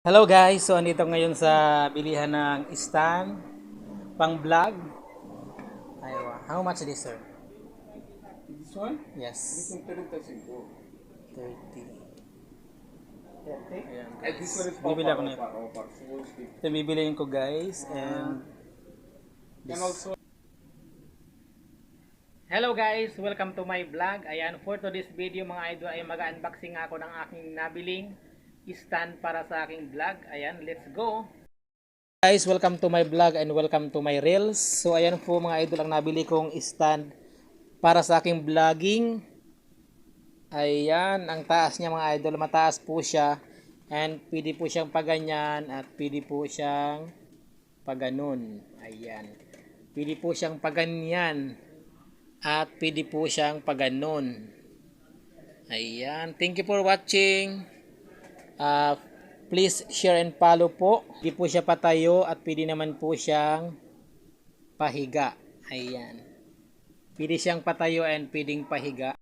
Hello guys, so andito ngayon sa bilihan ng stand pang vlog. Aywa. How much this sir? This one? Yes. This one 30,000. 30. Ayan And this one guys. is Bibili ako nito. offer. So stick. Ito bibiliin ko guys and And also, hello guys, welcome to my vlog. Ayan, for today's video mga idol ay mag-unboxing ako ng aking nabiling stand para sa aking vlog. Ayan, let's go. Guys, welcome to my vlog and welcome to my reels. So ayan po mga idol ang nabili kong stand para sa aking vlogging. Ayan, ang taas niya mga idol, mataas po siya. And pwede po siyang paganyan at pwede po siyang paganon. Ayan. Pwede po siyang paganyan at pwede po siyang paganon. Ayan. Thank you for watching. Please share and follow po. Pwede po siya patayo at pwede naman po siyang pahiga. Ayan. Pwede siyang patayo and pwedeng pahiga.